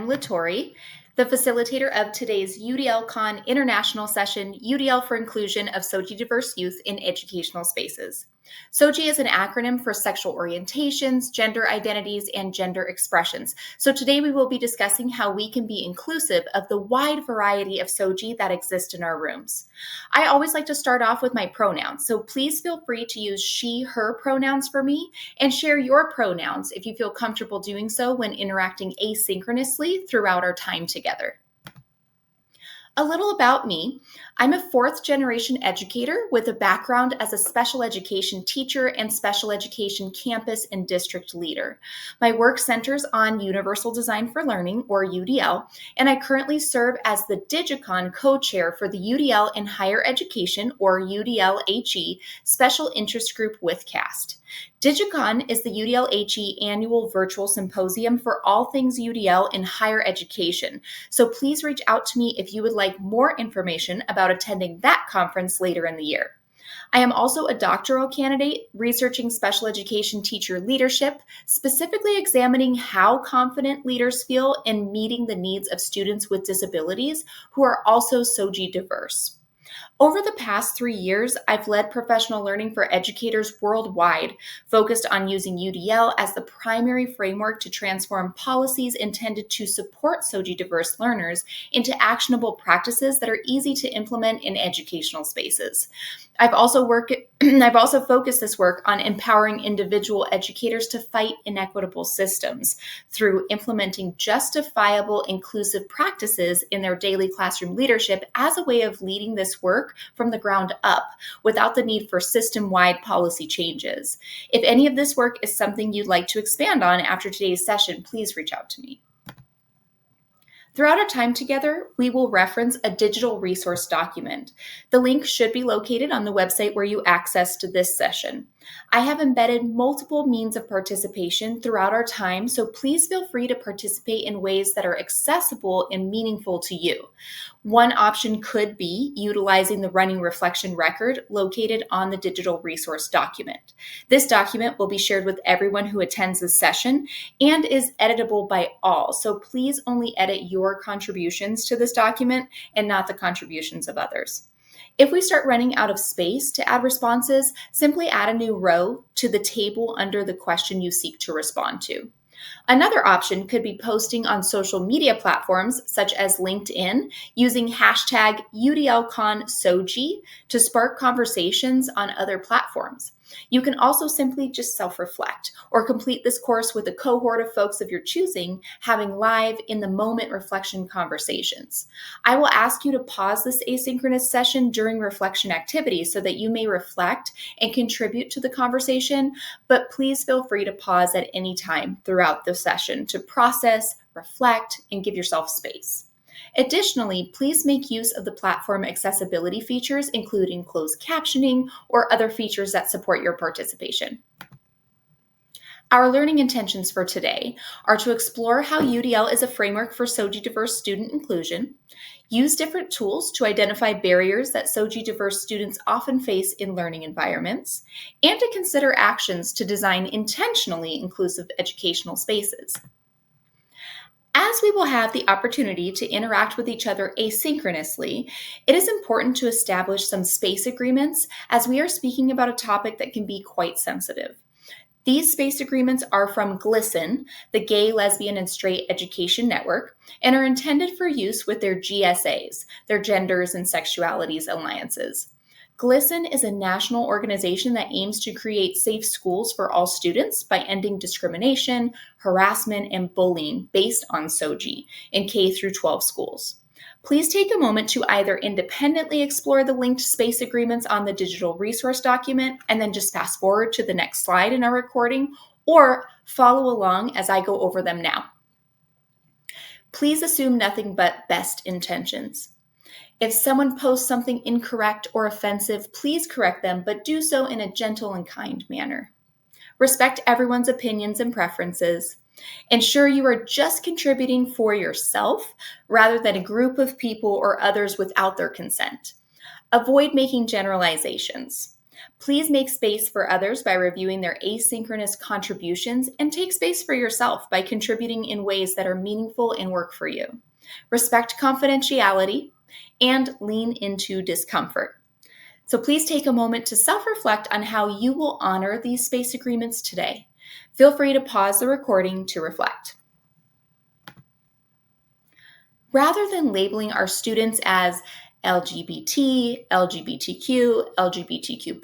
I'm Latori, the facilitator of today's UDL-Con International Session, UDL for Inclusion of SOGIE-diverse Youth in Educational Spaces. SOGIE is an acronym for sexual orientations, gender identities, and gender expressions. So today we will be discussing how we can be inclusive of the wide variety of SOGIE that exist in our rooms. I always like to start off with my pronouns, so please feel free to use she, her pronouns for me, and share your pronouns if you feel comfortable doing so when interacting asynchronously throughout our time together. A little about me. I'm a fourth-generation educator with a background as a special education teacher and special education campus and district leader. My work centers on Universal Design for Learning, or UDL, and I currently serve as the UDL-Con co-chair for the UDL in Higher Education, or UDL-HE, Special Interest Group with CAST. UDL-Con is the UDL-HE annual virtual symposium for all things UDL in higher education, so please reach out to me if you would like more information about attending that conference later in the year. I am also a doctoral candidate researching special education teacher leadership, specifically examining how confident leaders feel in meeting the needs of students with disabilities who are also SOGIE-diverse. Over the past 3 years, I've led professional learning for educators worldwide, focused on using UDL as the primary framework to transform policies intended to support SOGIE-diverse learners into actionable practices that are easy to implement in educational spaces. I've also focused this work on empowering individual educators to fight inequitable systems through implementing justifiable inclusive practices in their daily classroom leadership as a way of leading this work from the ground up without the need for system-wide policy changes. If any of this work is something you'd like to expand on after today's session, please reach out to me. Throughout our time together, we will reference a digital resource document. The link should be located on the website where you accessed this session. I have embedded multiple means of participation throughout our time, so please feel free to participate in ways that are accessible and meaningful to you. One option could be utilizing the running reflection record located on the digital resource document. This document will be shared with everyone who attends this session and is editable by all, so please only edit your contributions to this document and not the contributions of others. If we start running out of space to add responses, simply add a new row to the table under the question you seek to respond to. Another option could be posting on social media platforms such as LinkedIn using hashtag UDL-Con-SOGIE to spark conversations on other platforms. You can also simply just self-reflect or complete this course with a cohort of folks of your choosing, having live in-the-moment reflection conversations. I will ask you to pause this asynchronous session during reflection activities so that you may reflect and contribute to the conversation, but please feel free to pause at any time throughout the session to process, reflect, and give yourself space. Additionally, please make use of the platform accessibility features, including closed captioning or other features that support your participation. Our learning intentions for today are to explore how UDL is a framework for SOGIE-diverse student inclusion, use different tools to identify barriers that SOGIE-diverse students often face in learning environments, and to consider actions to design intentionally inclusive educational spaces. As we will have the opportunity to interact with each other asynchronously, it is important to establish some space agreements as we are speaking about a topic that can be quite sensitive. These space agreements are from GLSEN, the Gay, Lesbian, and Straight Education Network, and are intended for use with their GSAs, their Genders and Sexualities Alliances. GLSEN is a national organization that aims to create safe schools for all students by ending discrimination, harassment, and bullying based on SOGIE in K through 12 schools. Please take a moment to either independently explore the linked space agreements on the digital resource document and then just fast forward to the next slide in our recording, or follow along as I go over them now. Please assume nothing but best intentions. If someone posts something incorrect or offensive, please correct them, but do so in a gentle and kind manner. Respect everyone's opinions and preferences. Ensure you are just contributing for yourself rather than a group of people or others without their consent. Avoid making generalizations. Please make space for others by reviewing their asynchronous contributions, and take space for yourself by contributing in ways that are meaningful and work for you. Respect confidentiality and lean into discomfort. So please take a moment to self-reflect on how you will honor these space agreements today. Feel free to pause the recording to reflect. Rather than labeling our students as LGBT, LGBTQ, LGBTQ+,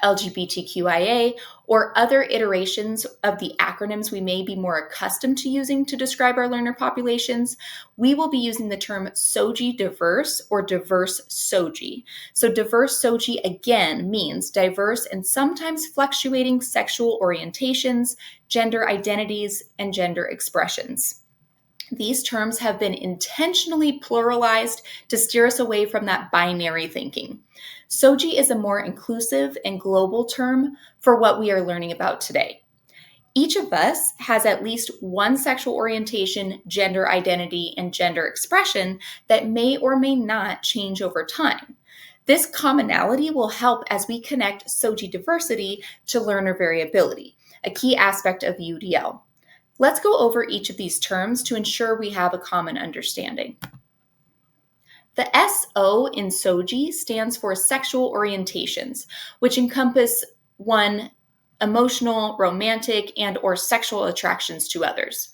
LGBTQIA, or other iterations of the acronyms we may be more accustomed to using to describe our learner populations, we will be using the term SOGIE-diverse or diverse SOGIE. So diverse SOGIE again means diverse and sometimes fluctuating sexual orientations, gender identities, and gender expressions. These terms have been intentionally pluralized to steer us away from that binary thinking. SOGIE is a more inclusive and global term for what we are learning about today. Each of us has at least one sexual orientation, gender identity, and gender expression that may or may not change over time. This commonality will help as we connect SOGIE diversity to learner variability, a key aspect of UDL. Let's go over each of these terms to ensure we have a common understanding. The SO in SOGIE stands for sexual orientations, which encompass 1, emotional, romantic, and/or sexual attractions to others.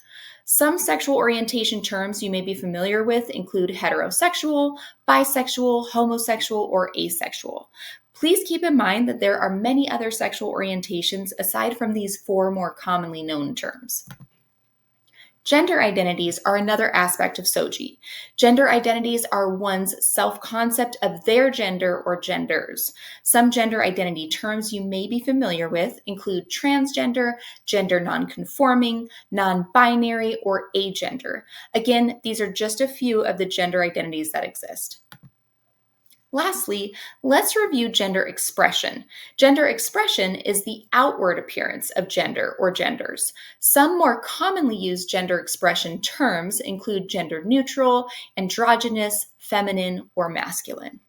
Some sexual orientation terms you may be familiar with include heterosexual, bisexual, homosexual, or asexual. Please keep in mind that there are many other sexual orientations aside from these 4 more commonly known terms. Gender identities are another aspect of SOGIE. Gender identities are one's self-concept of their gender or genders. Some gender identity terms you may be familiar with include transgender, gender nonconforming, non-binary, or agender. Again, these are just a few of the gender identities that exist. Lastly, let's review gender expression. Gender expression is the outward appearance of gender or genders. Some more commonly used gender expression terms include gender neutral, androgynous, feminine, or masculine.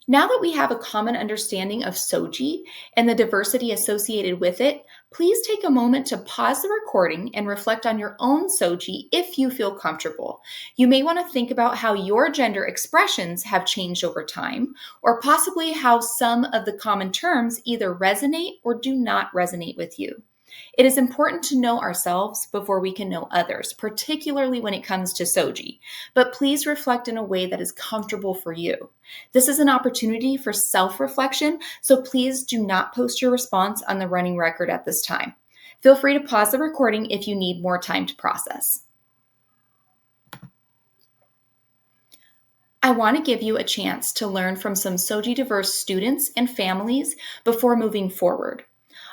Now that we have a common understanding of SOGIE and the diversity associated with it, please take a moment to pause the recording and reflect on your own SOGIE if you feel comfortable. You may want to think about how your gender expressions have changed over time, or possibly how some of the common terms either resonate or do not resonate with you. It is important to know ourselves before we can know others, particularly when it comes to SOGIE, but please reflect in a way that is comfortable for you. This is an opportunity for self-reflection, so please do not post your response on the running record at this time. Feel free to pause the recording if you need more time to process. I want to give you a chance to learn from some SOGIE-diverse students and families before moving forward.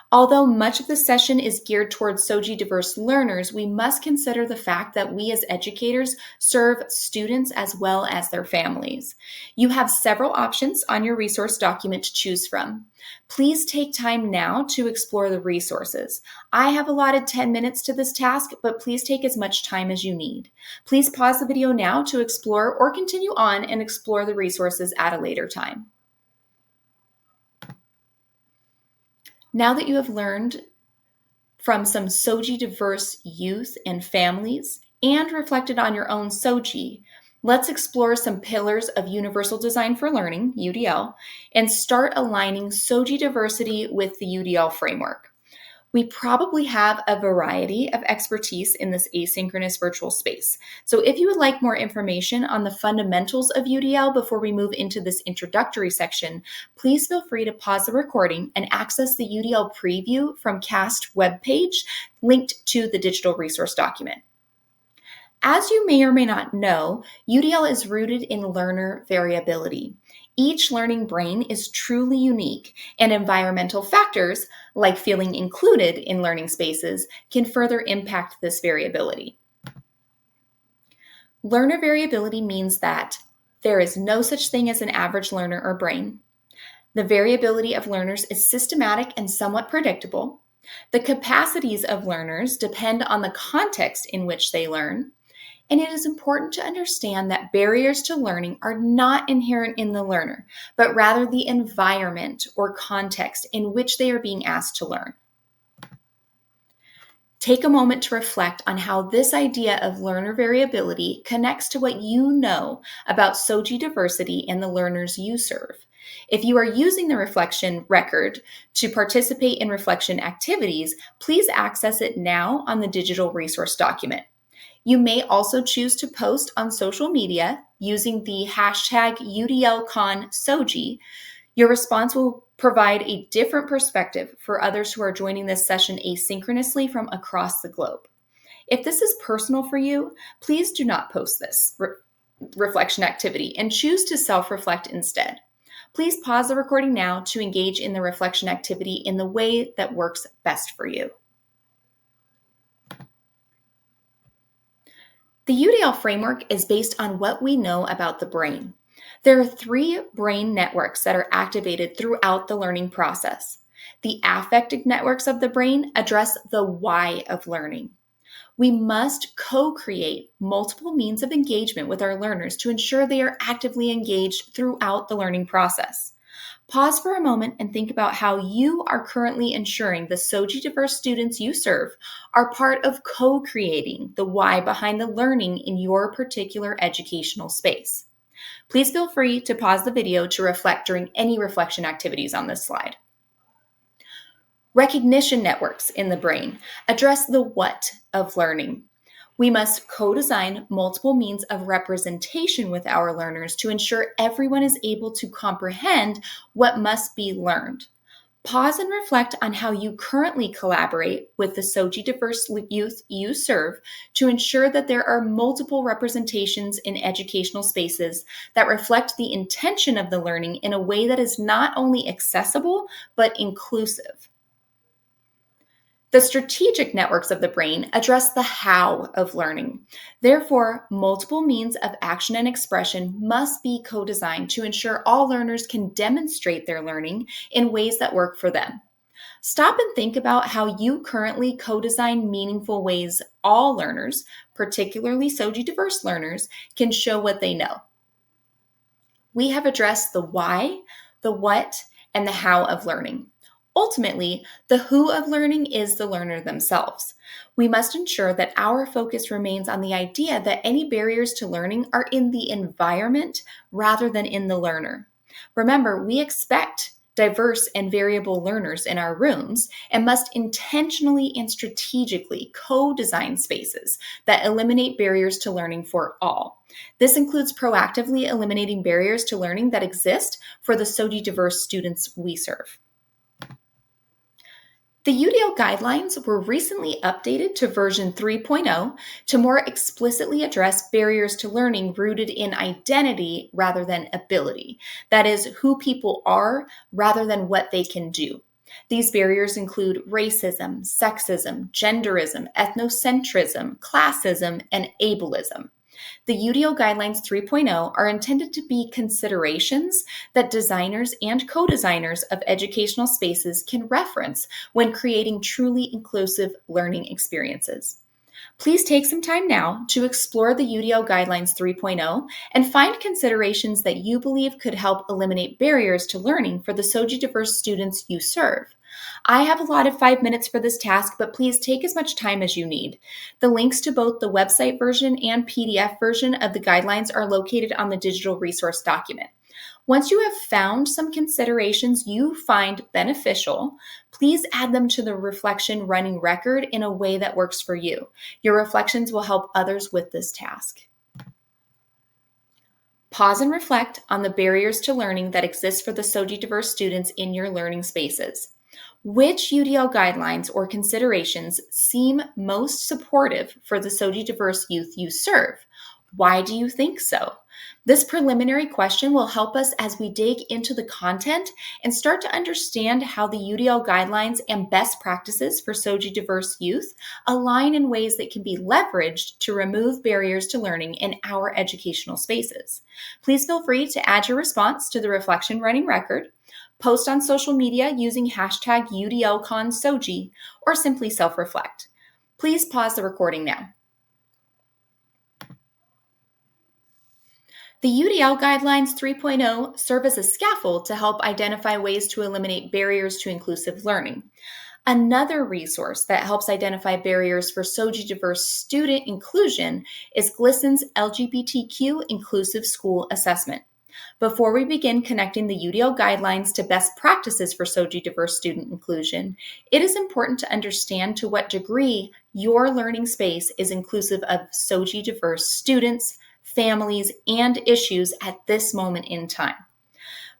Although much of the session is geared towards SOGIE-diverse learners, we must consider the fact that we as educators serve students as well as their families. You have several options on your resource document to choose from. Please take time now to explore the resources. I have allotted 10 minutes to this task, but please take as much time as you need. Please pause the video now to explore or continue on and explore the resources at a later time. Now that you have learned from some SOGIE-diverse youth and families and reflected on your own SOGIE, let's explore some pillars of universal design for learning, UDL, and start aligning SOGIE diversity with the UDL framework. We probably have a variety of expertise in this asynchronous virtual space. So if you would like more information on the fundamentals of UDL before we move into this introductory section, please feel free to pause the recording and access the UDL preview from CAST webpage linked to the digital resource document. As you may or may not know, UDL is rooted in learner variability. Each learning brain is truly unique, and environmental factors, like feeling included in learning spaces, can further impact this variability. Learner variability means that there is no such thing as an average learner or brain. The variability of learners is systematic and somewhat predictable. The capacities of learners depend on the context in which they learn. And it is important to understand that barriers to learning are not inherent in the learner, but rather the environment or context in which they are being asked to learn. Take a moment to reflect on how this idea of learner variability connects to what you know about SOGIE diversity and the learners you serve. If you are using the reflection record to participate in reflection activities, please access it now on the digital resource document. You may also choose to post on social media using the hashtag UDL-Con SOGIE. Your response will provide a different perspective for others who are joining this session asynchronously from across the globe. If this is personal for you, please do not post this reflection activity and choose to self-reflect instead. Please pause the recording now to engage in the reflection activity in the way that works best for you. The UDL framework is based on what we know about the brain. There are 3 brain networks that are activated throughout the learning process. The affective networks of the brain address the why of learning. We must co-create multiple means of engagement with our learners to ensure they are actively engaged throughout the learning process. Pause for a moment and think about how you are currently ensuring the SOGIE-diverse students you serve are part of co-creating the why behind the learning in your particular educational space. Please feel free to pause the video to reflect during any reflection activities on this slide. Recognition networks in the brain address the what of learning. We must co-design multiple means of representation with our learners to ensure everyone is able to comprehend what must be learned. Pause and reflect on how you currently collaborate with the SOGIE-diverse youth you serve to ensure that there are multiple representations in educational spaces that reflect the intention of the learning in a way that is not only accessible, but inclusive. The strategic networks of the brain address the how of learning. Therefore, multiple means of action and expression must be co-designed to ensure all learners can demonstrate their learning in ways that work for them. Stop and think about how you currently co-design meaningful ways all learners, particularly SOGIE-diverse learners, can show what they know. We have addressed the why, the what, and the how of learning. Ultimately, the who of learning is the learner themselves. We must ensure that our focus remains on the idea that any barriers to learning are in the environment rather than in the learner. Remember, we expect diverse and variable learners in our rooms and must intentionally and strategically co-design spaces that eliminate barriers to learning for all. This includes proactively eliminating barriers to learning that exist for the SOGIE-diverse students we serve. The UDL guidelines were recently updated to version 3.0 to more explicitly address barriers to learning rooted in identity rather than ability. That is, who people are rather than what they can do. These barriers include racism, sexism, genderism, ethnocentrism, classism, and ableism. The UDL Guidelines 3.0 are intended to be considerations that designers and co-designers of educational spaces can reference when creating truly inclusive learning experiences. Please take some time now to explore the UDL Guidelines 3.0 and find considerations that you believe could help eliminate barriers to learning for the SOGIE-diverse students you serve. I have allotted 5 minutes for this task, but please take as much time as you need. The links to both the website version and PDF version of the guidelines are located on the digital resource document. Once you have found some considerations you find beneficial, please add them to the reflection running record in a way that works for you. Your reflections will help others with this task. Pause and reflect on the barriers to learning that exist for the SOGIE-diverse students in your learning spaces. Which UDL guidelines or considerations seem most supportive for the SOGIE-diverse youth you serve? Why do you think so? This preliminary question will help us as we dig into the content and start to understand how the UDL guidelines and best practices for SOGIE-diverse youth align in ways that can be leveraged to remove barriers to learning in our educational spaces. Please feel free to add your response to the reflection running record, post on social media using hashtag UDL-Con SOGIE, or simply self-reflect. Please pause the recording now. The UDL Guidelines 3.0 serve as a scaffold to help identify ways to eliminate barriers to inclusive learning. Another resource that helps identify barriers for SOGIE-diverse student inclusion is GLSEN's LGBTQ Inclusive School Assessment. Before we begin connecting the UDL guidelines to best practices for SOGIE-diverse student inclusion, it is important to understand to what degree your learning space is inclusive of SOGIE-diverse students, families, and issues at this moment in time.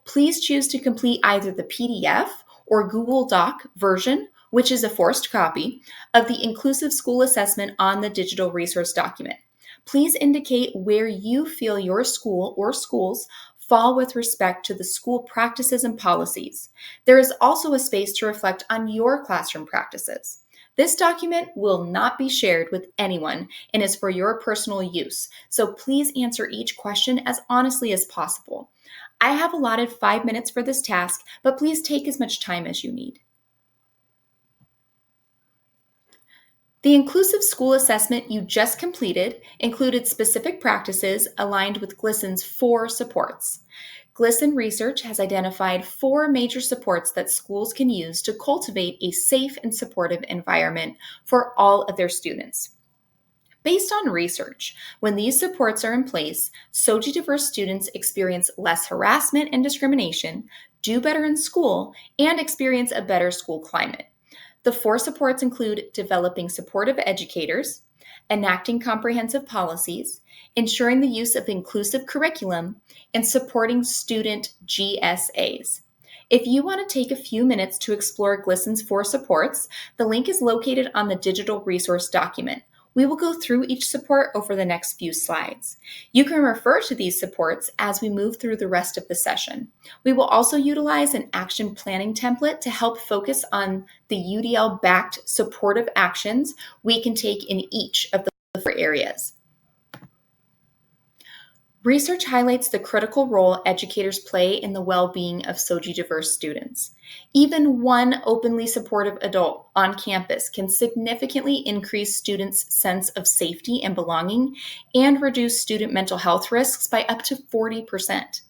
Please choose to complete either the PDF or Google Doc version, which is a forced copy, of the Inclusive School Assessment on the digital resource document. Please indicate where you feel your school or schools fall with respect to the school practices and policies. There is also a space to reflect on your classroom practices. This document will not be shared with anyone and is for your personal use, so please answer each question as honestly as possible. I have allotted 5 minutes for this task, but please take as much time as you need. The Inclusive School Assessment you just completed included specific practices aligned with GLSEN's 4 supports. GLSEN research has identified 4 major supports that schools can use to cultivate a safe and supportive environment for all of their students. Based on research, when these supports are in place, SOGIE-diverse students experience less harassment and discrimination, do better in school, and experience a better school climate. The 4 supports include developing supportive educators, enacting comprehensive policies, ensuring the use of inclusive curriculum, and supporting student GSAs. If you want to take a few minutes to explore GLSEN's 4 supports, the link is located on the digital resource document. We will go through each support over the next few slides. You can refer to these supports as we move through the rest of the session. We will also utilize an action planning template to help focus on the UDL-backed supportive actions we can take in each of the 4 areas. Research highlights the critical role educators play in the well-being of SOGIE-diverse students. Even one openly supportive adult on campus can significantly increase students' sense of safety and belonging and reduce student mental health risks by up to 40%.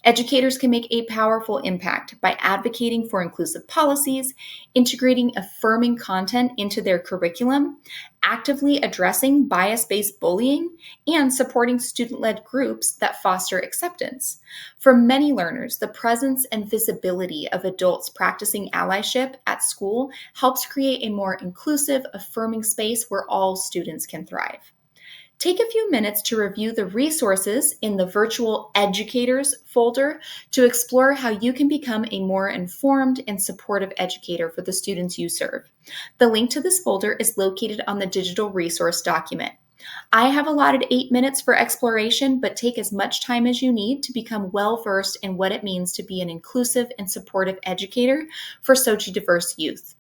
Educators can make a powerful impact by advocating for inclusive policies, integrating affirming content into their curriculum, actively addressing bias-based bullying, and supporting student-led groups that foster acceptance. For many learners, the presence and visibility of adults practicing allyship at school helps create a more inclusive, affirming space where all students can thrive. Take a few minutes to review the resources in the Virtual Educators folder to explore how you can become a more informed and supportive educator for the students you serve. The link to this folder is located on the digital resource document. I have allotted 8 minutes for exploration, but take as much time as you need to become well-versed in what it means to be an inclusive and supportive educator for SOGIE-diverse youth.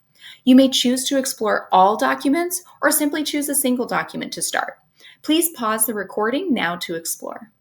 You may choose to explore all documents or simply choose a single document to start. Please pause the recording now to explore.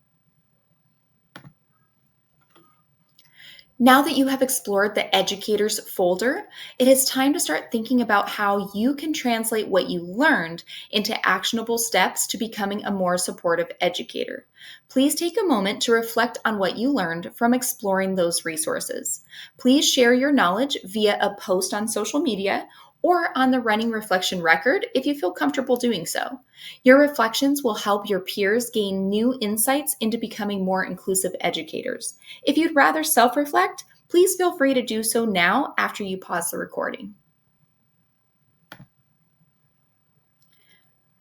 Now that you have explored the Educators folder, it is time to start thinking about how you can translate what you learned into actionable steps to becoming a more supportive educator. Please take a moment to reflect on what you learned from exploring those resources. Please share your knowledge via a post on social media or on the Running Reflection record if you feel comfortable doing so. Your reflections will help your peers gain new insights into becoming more inclusive educators. If you'd rather self-reflect, please feel free to do so now after you pause the recording.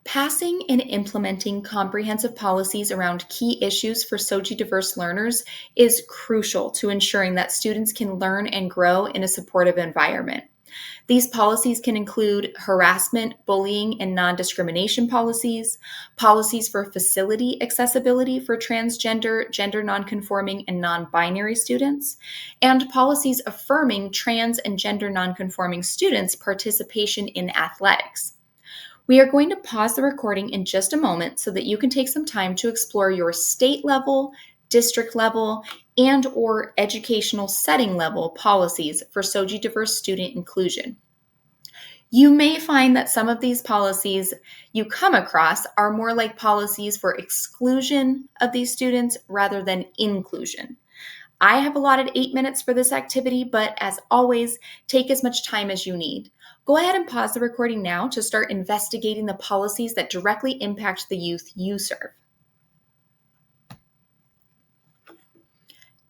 Passing and implementing comprehensive policies around key issues for SOGIE-diverse learners is crucial to ensuring that students can learn and grow in a supportive environment. These policies can include harassment, bullying, and non-discrimination policies, policies for facility accessibility for transgender, gender nonconforming, and non-binary students, and policies affirming trans and gender nonconforming students' participation in athletics. We are going to pause the recording in just a moment so that you can take some time to explore your state level, district level, and or educational setting level policies for SOGIE-diverse student inclusion. You may find that some of these policies you come across are more like policies for exclusion of these students rather than inclusion. I have allotted 8 minutes for this activity, but as always, take as much time as you need. Go ahead and pause the recording now to start investigating the policies that directly impact the youth you serve.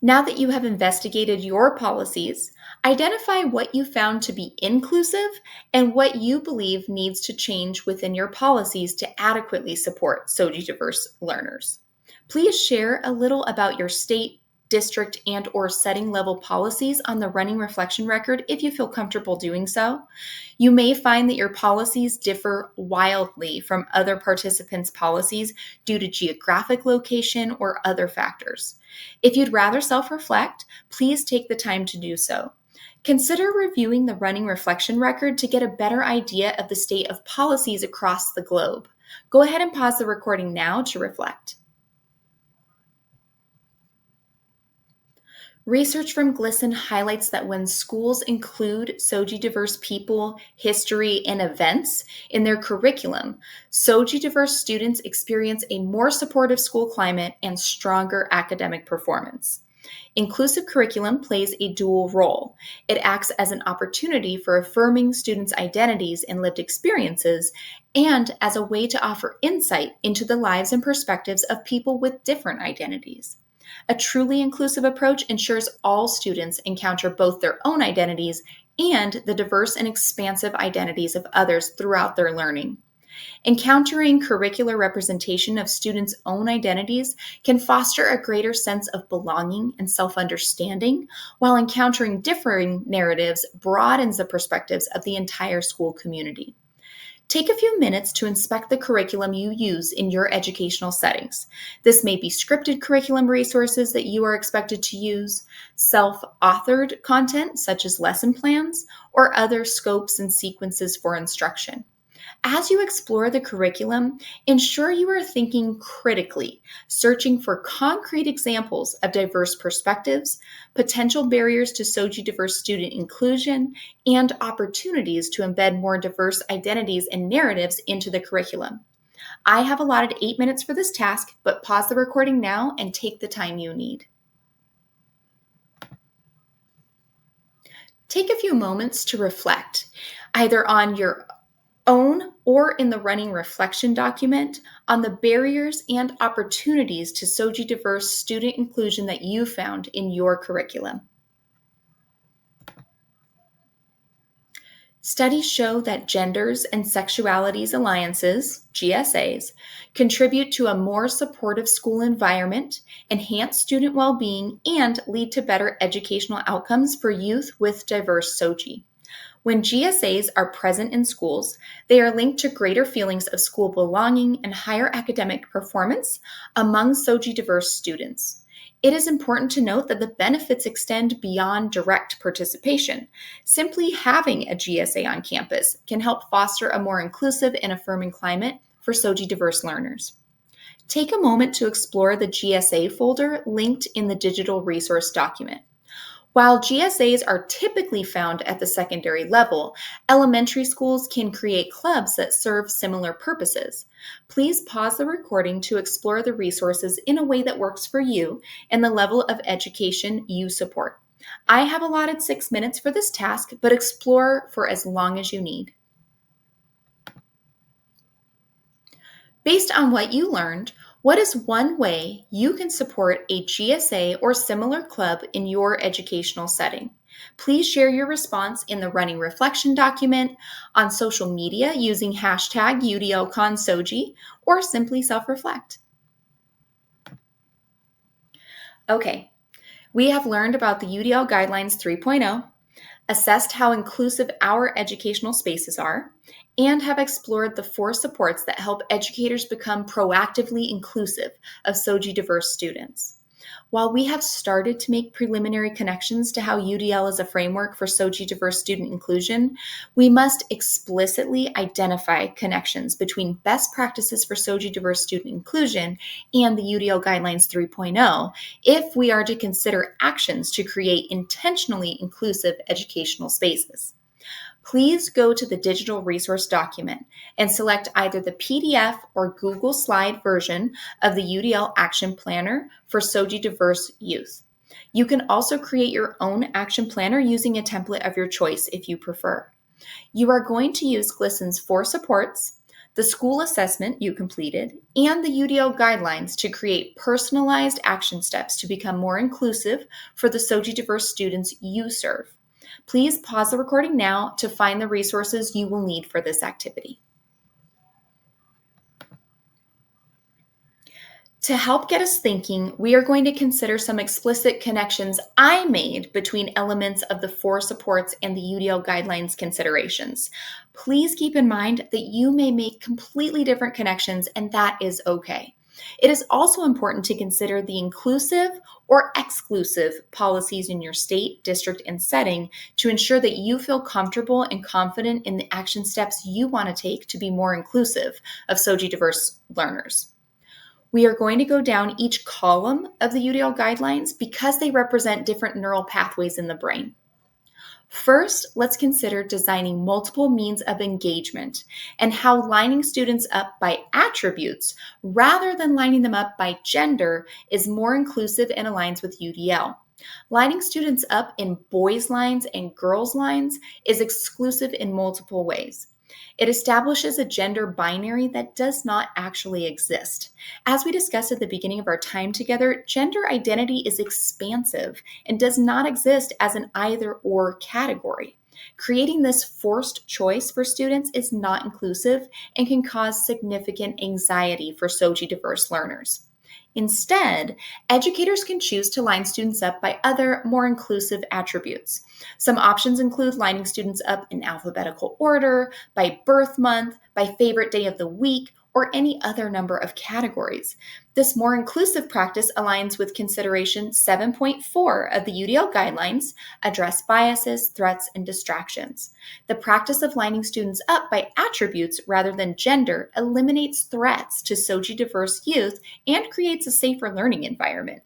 Now that you have investigated your policies, identify what you found to be inclusive and what you believe needs to change within your policies to adequately support SOGIE-diverse learners. Please share a little about your state, district, and/or setting level policies on the running reflection record if you feel comfortable doing so. You may find that your policies differ wildly from other participants' policies due to geographic location or other factors. If you'd rather self-reflect, please take the time to do so. Consider reviewing the running reflection record to get a better idea of the state of policies across the globe. Go ahead and pause the recording now to reflect. Research from GLSEN highlights that when schools include SOGIE-diverse people, history, and events in their curriculum, SOGIE-diverse students experience a more supportive school climate and stronger academic performance. Inclusive curriculum plays a dual role. It acts as an opportunity for affirming students' identities and lived experiences, and as a way to offer insight into the lives and perspectives of people with different identities. A truly inclusive approach ensures all students encounter both their own identities and the diverse and expansive identities of others throughout their learning. Encountering curricular representation of students' own identities can foster a greater sense of belonging and self-understanding, while encountering differing narratives broadens the perspectives of the entire school community. Take a few minutes to inspect the curriculum you use in your educational settings. This may be scripted curriculum resources that you are expected to use, self-authored content such as lesson plans, or other scopes and sequences for instruction. As you explore the curriculum, ensure you are thinking critically, searching for concrete examples of diverse perspectives, potential barriers to SOGIE-diverse student inclusion, and opportunities to embed more diverse identities and narratives into the curriculum. I have allotted 8 minutes for this task, but pause the recording now and take the time you need. Take a few moments to reflect, either on your own or in the running reflection document, on the barriers and opportunities to SOGIE-diverse student inclusion that you found in your curriculum. Studies show that genders and sexualities alliances, GSAs, contribute to a more supportive school environment, enhance student well-being, and lead to better educational outcomes for youth with diverse SOGIE. When GSAs are present in schools, they are linked to greater feelings of school belonging and higher academic performance among SOGIE-diverse students. It is important to note that the benefits extend beyond direct participation. Simply having a GSA on campus can help foster a more inclusive and affirming climate for SOGIE-diverse learners. Take a moment to explore the GSA folder linked in the digital resource document. While GSAs are typically found at the secondary level, elementary schools can create clubs that serve similar purposes. Please pause the recording to explore the resources in a way that works for you and the level of education you support. I have allotted 6 minutes for this task, but explore for as long as you need. Based on what you learned, what is one way you can support a GSA or similar club in your educational setting? Please share your response in the running reflection document, on social media using hashtag UDL-Con SOGIE, or simply self-reflect. Okay, we have learned about the UDL Guidelines 3.0, assessed how inclusive our educational spaces are, and have explored the 4 supports that help educators become proactively inclusive of SOGIE-diverse students. While we have started to make preliminary connections to how UDL is a framework for SOGIE-diverse student inclusion, we must explicitly identify connections between best practices for SOGIE-diverse student inclusion and the UDL Guidelines 3.0 if we are to consider actions to create intentionally inclusive educational spaces. Please go to the digital resource document and select either the PDF or Google Slide version of the UDL Action Planner for SOGIE-diverse youth. You can also create your own action planner using a template of your choice if you prefer. You are going to use GLSEN's 4 supports, the school assessment you completed, and the UDL guidelines to create personalized action steps to become more inclusive for the SOGIE-diverse students you serve. Please pause the recording now to find the resources you will need for this activity. To help get us thinking, we are going to consider some explicit connections I made between elements of the 4 supports and the UDL guidelines considerations. Please keep in mind that you may make completely different connections, and that is okay. It is also important to consider the inclusive or exclusive policies in your state, district, and setting to ensure that you feel comfortable and confident in the action steps you want to take to be more inclusive of SOGIE-diverse learners. We are going to go down each column of the UDL guidelines because they represent different neural pathways in the brain. First, let's consider designing multiple means of engagement and how lining students up by attributes rather than lining them up by gender is more inclusive and aligns with UDL. Lining students up in boys' lines and girls' lines is exclusive in multiple ways. It establishes a gender binary that does not actually exist. As we discussed at the beginning of our time together, gender identity is expansive and does not exist as an either-or category. Creating this forced choice for students is not inclusive and can cause significant anxiety for SOGIE-diverse learners. Instead, educators can choose to line students up by other, more inclusive attributes. Some options include lining students up in alphabetical order, by birth month, by favorite day of the week, or any other number of categories. This more inclusive practice aligns with consideration 7.4 of the UDL guidelines, address biases, threats, and distractions. The practice of lining students up by attributes rather than gender eliminates threats to SOGIE-diverse youth and creates a safer learning environment.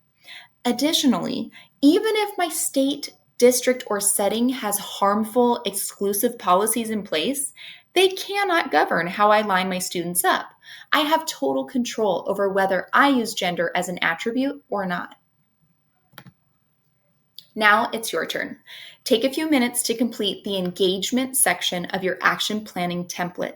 Additionally, even if my state, district, or setting has harmful, exclusive policies in place, they cannot govern how I line my students up. I have total control over whether I use gender as an attribute or not. Now it's your turn. Take a few minutes to complete the engagement section of your action planning template.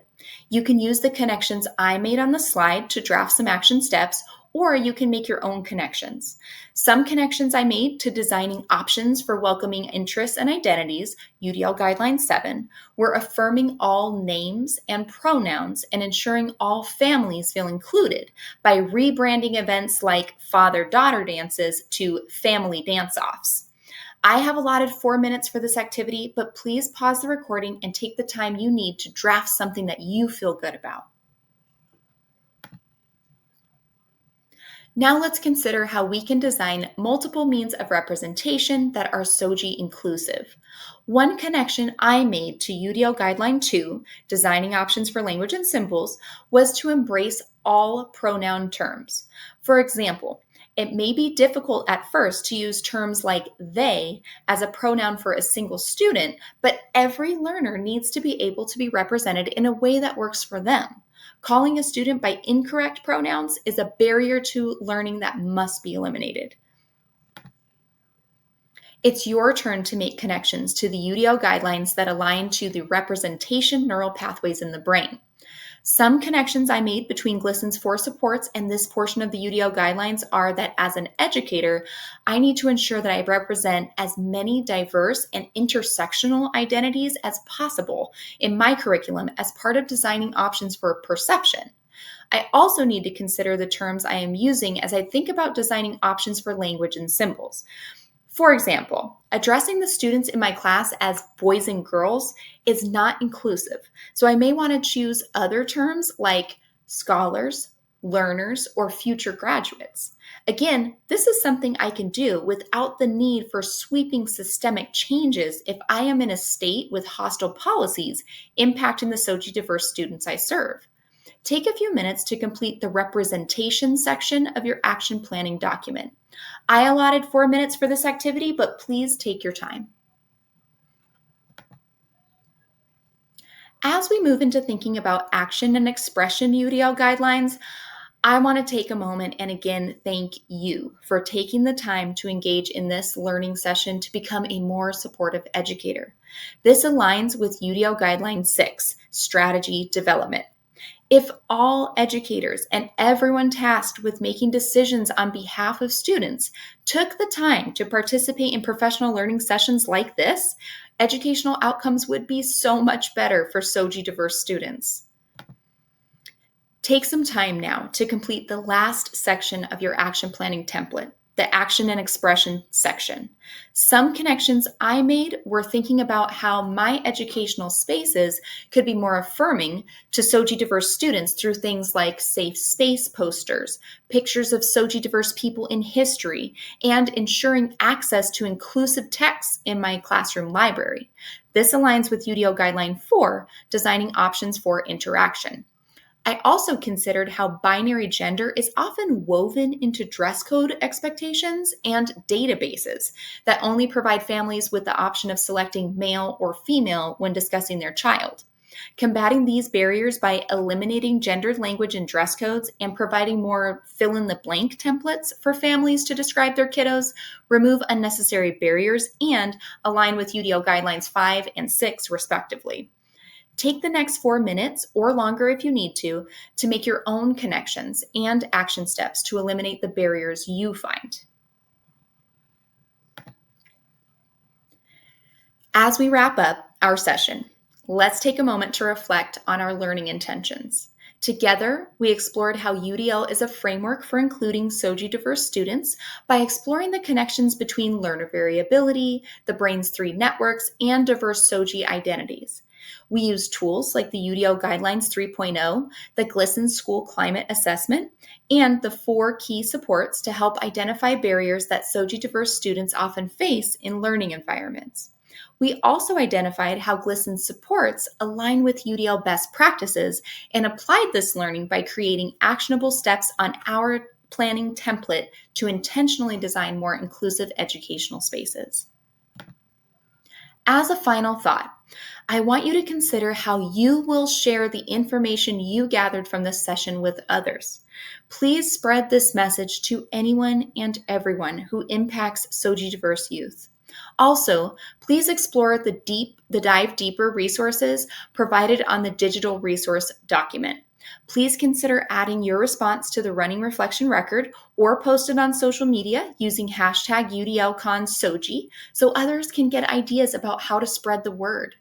You can use the connections I made on the slide to draft some action steps, or you can make your own connections. Some connections I made to designing options for welcoming interests and identities, UDL Guideline 7, were affirming all names and pronouns and ensuring all families feel included by rebranding events like father-daughter dances to family dance-offs. I have allotted 4 minutes for this activity, but please pause the recording and take the time you need to draft something that you feel good about. Now let's consider how we can design multiple means of representation that are SOGIE inclusive. One connection I made to UDL Guideline 2, Designing Options for Language and Symbols, was to embrace all pronoun terms. For example, it may be difficult at first to use terms like they as a pronoun for a single student, but every learner needs to be able to be represented in a way that works for them. Calling a student by incorrect pronouns is a barrier to learning that must be eliminated. It's your turn to make connections to the UDL guidelines that align to the representation neural pathways in the brain. Some connections I made between GLSEN's 4 supports and this portion of the UDL guidelines are that as an educator, I need to ensure that I represent as many diverse and intersectional identities as possible in my curriculum as part of designing options for perception. I also need to consider the terms I am using as I think about designing options for language and symbols. For example, addressing the students in my class as boys and girls is not inclusive, so I may want to choose other terms like scholars, learners, or future graduates. Again, this is something I can do without the need for sweeping systemic changes if I am in a state with hostile policies impacting the SOGIE-diverse students I serve. Take a few minutes to complete the representation section of your action planning document. I allotted 4 minutes for this activity, but please take your time. As we move into thinking about action and expression UDL guidelines, I want to take a moment and again thank you for taking the time to engage in this learning session to become a more supportive educator. This aligns with UDL Guideline 6, Strategy Development. If all educators and everyone tasked with making decisions on behalf of students took the time to participate in professional learning sessions like this, educational outcomes would be so much better for SOGIE-diverse students. Take some time now to complete the last section of your action planning template, the action and expression section. Some connections I made were thinking about how my educational spaces could be more affirming to SOGIE-diverse students through things like safe space posters, pictures of SOGIE-diverse people in history, and ensuring access to inclusive texts in my classroom library. This aligns with UDL Guideline 4, Designing Options for Interaction. I also considered how binary gender is often woven into dress code expectations and databases that only provide families with the option of selecting male or female when discussing their child. Combating these barriers by eliminating gendered language in dress codes and providing more fill-in-the-blank templates for families to describe their kiddos, remove unnecessary barriers, and align with UDL Guidelines 5 and 6, respectively. Take the next 4 minutes or longer if you need to make your own connections and action steps to eliminate the barriers you find. As we wrap up our session, let's take a moment to reflect on our learning intentions. Together, we explored how UDL is a framework for including SOGIE-diverse students by exploring the connections between learner variability, the brain's 3 networks, and diverse SOGIE identities. We use tools like the UDL Guidelines 3.0, the GLSEN School Climate Assessment, and the 4 key supports to help identify barriers that SOGIE-diverse students often face in learning environments. We also identified how GLSEN supports align with UDL best practices and applied this learning by creating actionable steps on our planning template to intentionally design more inclusive educational spaces. As a final thought, I want you to consider how you will share the information you gathered from this session with others. Please spread this message to anyone and everyone who impacts SOGIE-diverse youth. Also, please explore the Dive Deeper resources provided on the digital resource document. Please consider adding your response to the running reflection record or post it on social media using hashtag UDL-Con SOGIE so others can get ideas about how to spread the word.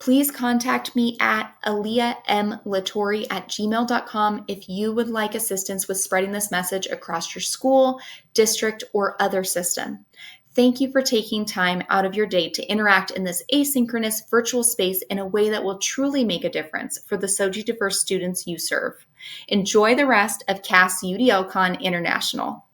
Please contact me at aaliyahmlatori@gmail.com if you would like assistance with spreading this message across your school, district, or other system. Thank you for taking time out of your day to interact in this asynchronous virtual space in a way that will truly make a difference for the SOGIE-diverse students you serve. Enjoy the rest of CAS UDL-Con International.